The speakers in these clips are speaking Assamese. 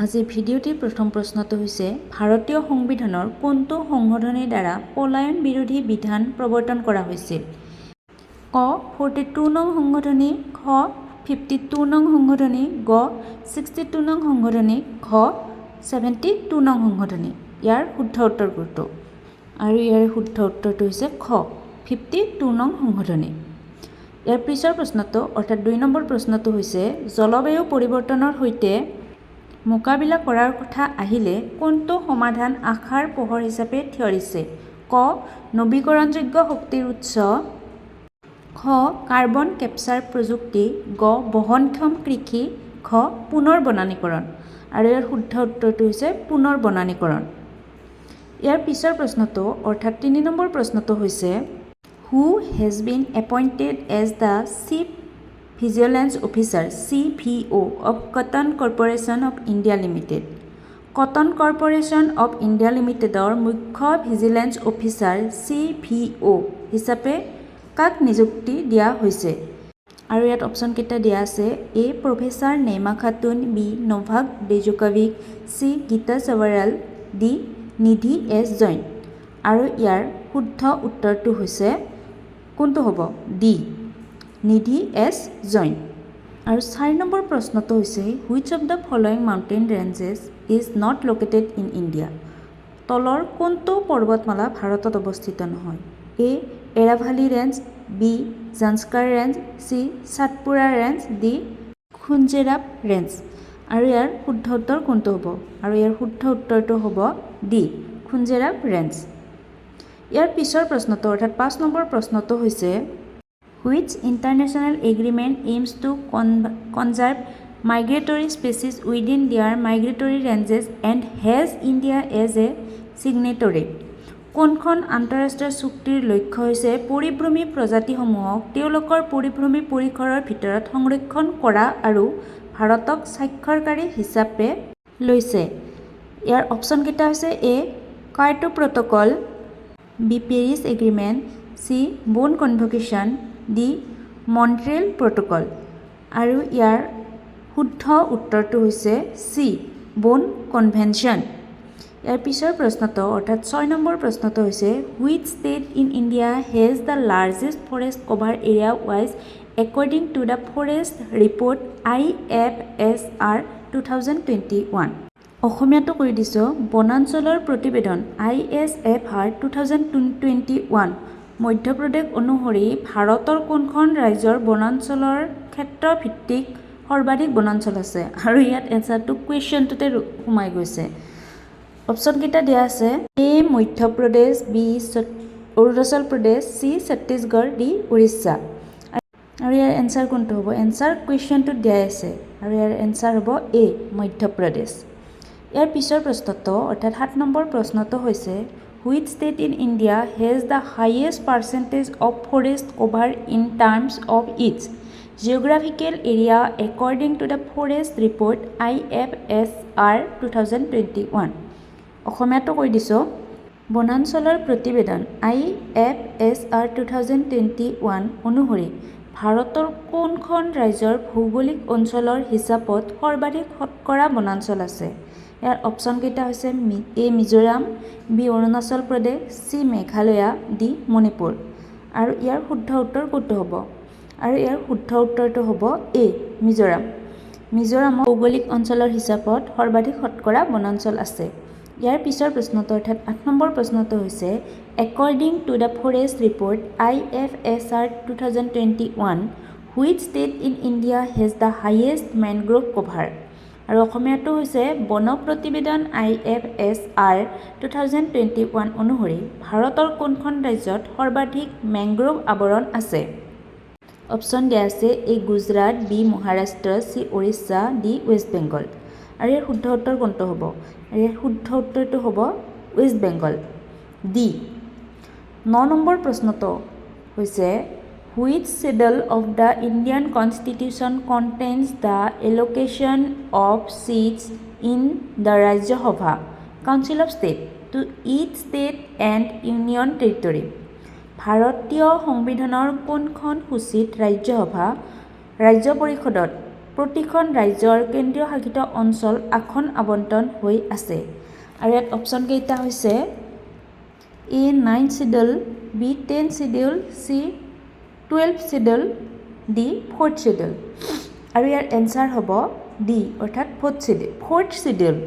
আজিৰ ভিডিঅ'টিৰ প্ৰথম প্ৰশ্নটো হৈছে ভাৰতীয় সংবিধানৰ কোনটো সংশোধনীৰ দ্বাৰা পলায়ন বিৰোধী বিধান প্ৰৱৰ্তন কৰা হৈছিল? ক 42 নং সংশোধনী, খ 52 নং সংশোধনী, গ 62 নং সংশোধনী, ঘ 72 নং সংশোধনী। ইয়াৰ শুদ্ধ উত্তৰ কোনটো? আৰু ইয়াৰ শুদ্ধ উত্তৰটো হৈছে খ 52 নং সংশোধনী। ইয়াৰ পিছৰ প্ৰশ্নটো অৰ্থাৎ 2 নম্বৰ প্ৰশ্নটো হৈছে জলবায়ু পৰিৱৰ্তনৰ সৈতে মোকাবিলা কৰাৰ কথা আহিলে কোনটো সমাধান আশাৰ পোহৰ হিচাপে থিয়ৰিছে? ক নৱীকৰণযোগ্য শক্তিৰ উৎস, খ কাৰ্বন কেপচাৰ প্ৰযুক্তি, গ বহনক্ষম কৃষি, ঘ পুনৰ বনানীকৰণ। আৰু ইয়াৰ শুদ্ধ উত্তৰটো হৈছে পুনৰ বনানীকৰণ। ইয়াৰ পিছৰ প্ৰশ্নটো অৰ্থাৎ 3 নম্বৰ প্ৰশ্নটো হৈছে who has been appointed as the chief vigilance officer (CVO) of Cotton Corporation of India Limited? Cotton Corporation of India লিমিটেডৰ মুখ্য ভিজিলেন্স অফিচাৰ (CVO) হিচাপে কাক নিযুক্তি দিয়া হৈছে? আৰু ইয়াত অপশ্যনকেইটা দিয়া আছে A professor Naima Khatun, B Novak Djokovic, C Gita Sabharwal, D Nidhi S Jain. আৰু ইয়াৰ শুদ্ধ উত্তৰটো হৈছে কোনটো হ'ব? D Nidhi S Jain. আৰু 4 নম্বৰ প্ৰশ্নটো হৈছে which of the following mountain ranges is not located in India? তলৰ কোনটো পৰ্বতমালা ভাৰতত অৱস্থিত নহয়? A Aravalli range, B Zanskar range, C Satpura range, D Khunjerab range. আৰু ইয়াৰ শুদ্ধ উত্তৰ কোনটো হ'ব? আৰু ইয়াৰ শুদ্ধ উত্তৰটো হ'ব ডি খুঞ্জেৰাব ৰেঞ্জ। ইয়াৰ পিছৰ প্ৰশ্নটো অৰ্থাৎ 5 নম্বৰ প্ৰশ্নটো হৈছে Which international agreement aims to conserve migratory species within their migratory ranges and has India as a signatory? কোনখন আন্তঃৰাষ্ট্ৰীয় চুক্তিৰ লক্ষ্য হৈছে পৰিভ্ৰমী প্ৰজাতিসমূহক তেওঁলোকৰ পৰিভ্ৰমী পৰিসৰৰ ভিতৰত সংৰক্ষণ কৰা আৰু ভাৰতক স্বাক্ষৰকাৰী হিচাপে লৈছে? ইয়াৰ অপশ্যনকেইটা হৈছে A Kyoto protocol, B Paris agreement, C Bonn convocation, D মন্ট্ৰিয়েল protocol. আৰু ইয়াৰ শুদ্ধ উত্তৰটো হৈছে চি বোন কনভেনশ্যন। ইয়াৰ পিছৰ প্ৰশ্নটো অৰ্থাৎ 6 নম্বৰ প্ৰশ্নটো হৈছে which state in India has the largest forest cover area wise according to the forest report IFSR 2021? অসমীয়াটো কৈ দিছোঁ বনাঞ্চলৰ প্ৰতিবেদন ISFR 2021 মধ্যপ্ৰদেশ অনুসৰি ভাৰতৰ কোনখন ৰাজ্যৰ বনাঞ্চলৰ ক্ষেত্ৰভিত্তিক সৰ্বাধিক বনাঞ্চল আছে? আৰু ইয়াত এনচাৰটো কুৱেশ্যনটোতে সোমাই গৈছে। অপশ্যনকেইটা দিয়া আছে এ Madhya Pradesh, B Arunachal Pradesh, C Chhattisgarh, D Orissa. আৰু ইয়াৰ এনচাৰ কোনটো হ'ব? এনচাৰ কুৱেশ্যনটোত দিয়াই আছে আৰু ইয়াৰ এনচাৰ হ'ব এ মধ্যপ্ৰদেশ। ইয়াৰ পিছৰ প্ৰশ্নটো অৰ্থাৎ 7 নম্বৰ প্ৰশ্নটো হৈছে Which state in India has the highest percentage of forest cover in terms of its geographical area according to the Forest Report IFSR 2021? অসমীয়াটো কৈ দিছোঁ বনাঞ্চলৰ প্ৰতিবেদন IFSR 2021 অনুসৰি ভাৰতৰ কোনখন ৰাজ্যৰ ভৌগোলিক অঞ্চলৰ হিচাপত সৰ্বাধিক শতকৰা বনাঞ্চল আছে? ইয়াৰ অপশ্যনকেইটা হৈছে এ Mizoram, B Arunachal Pradesh, C Meghalaya, D Manipur. আৰু ইয়াৰ শুদ্ধ উত্তৰ কোনটো হ'ব? আৰু ইয়াৰ শুদ্ধ উত্তৰটো হ'ব এ মিজোৰাম। মিজোৰামৰ ভৌগোলিক অঞ্চলৰ হিচাপত সৰ্বাধিক শতকৰা বনাঞ্চল আছে। ইয়াৰ পিছৰ প্ৰশ্নটো অৰ্থাৎ 8 নম্বৰ প্ৰশ্নটো হৈছে according to the forest report IFSR 2021 which state in India has the highest mangrove cover? আৰু অসমীয়াটো হৈছে বন প্ৰতিবেদন IFSR 2021 অনুসৰি ভাৰতৰ কোনখন ৰাজ্যত সৰ্বাধিক মেংগ্ৰোভ আৱৰণ আছে? অপশ্যন দিয়া আছে A Gujarat, B Maharashtra, C Orissa, D West Bengal. আৰু ইয়াৰ শুদ্ধ উত্তৰ কোনটো হ'ব? আৰু ইয়াৰ শুদ্ধ উত্তৰটো হ'ব ৱেষ্ট বেংগল, ডি। 9 নম্বৰ প্ৰশ্নটো হৈছে Which schedule of the Indian Constitution contains the allocation of seats in the Rajya Sabha Council of State to each state and union territory? ভাৰতীয় সংবিধানৰ কোনখন সূচীত ৰাজ্য পৰিষদত প্ৰতিখন ৰাজ্যৰ কেন্দ্ৰীয় শাসিত অঞ্চল আসন আবণ্টন হৈ আছে। আৰু ইয়াত অপশ্যন কেইটা হৈছে A 9 schedule, B 10 schedule, C 12 schedule, D 4th schedule. আৰু ইয়াৰ এনচাৰ হ'ব D অৰ্থাৎ 4th শিডিউল।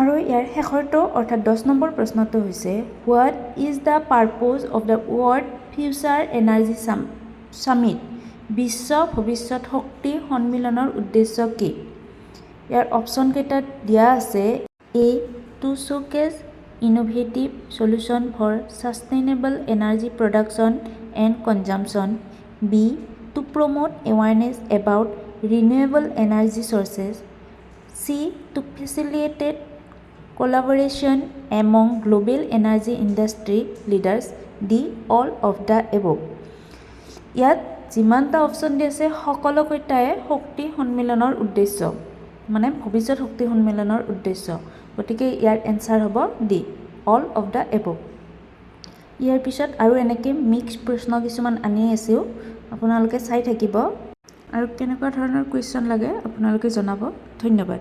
আৰু ইয়াৰ শেষৰটো অৰ্থাৎ 10 নম্বৰ প্ৰশ্নটো হৈছে what is the purpose of the world future energy summit, বিশ্ব ভৱিষ্যত শক্তি সন্মিলনৰ উদ্দেশ্য কি? ইয়াৰ অপশ্যন কেইটাত দিয়া আছে A to showcase innovative solution for sustainable energy production and consumption, B to promote awareness about renewable energy sources, C to facilitate collaboration among global energy industry leaders, D all of the above। ইয়াত যিমানটা অপশ্যন দি আছে সকলোকেইটাই শক্তি সন্মিলনৰ উদ্দেশ্য, মানে ভৱিষ্যত শক্তি সন্মিলনৰ উদ্দেশ্য। গতিকে ইয়াৰ এনচাৰ হ'ব D all of the above। ইয়াৰ পিছত আৰু এনেকৈ মিক্স প্ৰশ্ন কিছুমান আনি আছেও, আপোনালোকে চাই থাকিব। আৰু কেনেকুৱা ধৰণৰ কুৱেশ্যন লাগে আপোনালোকে জনাব। ধন্যবাদ।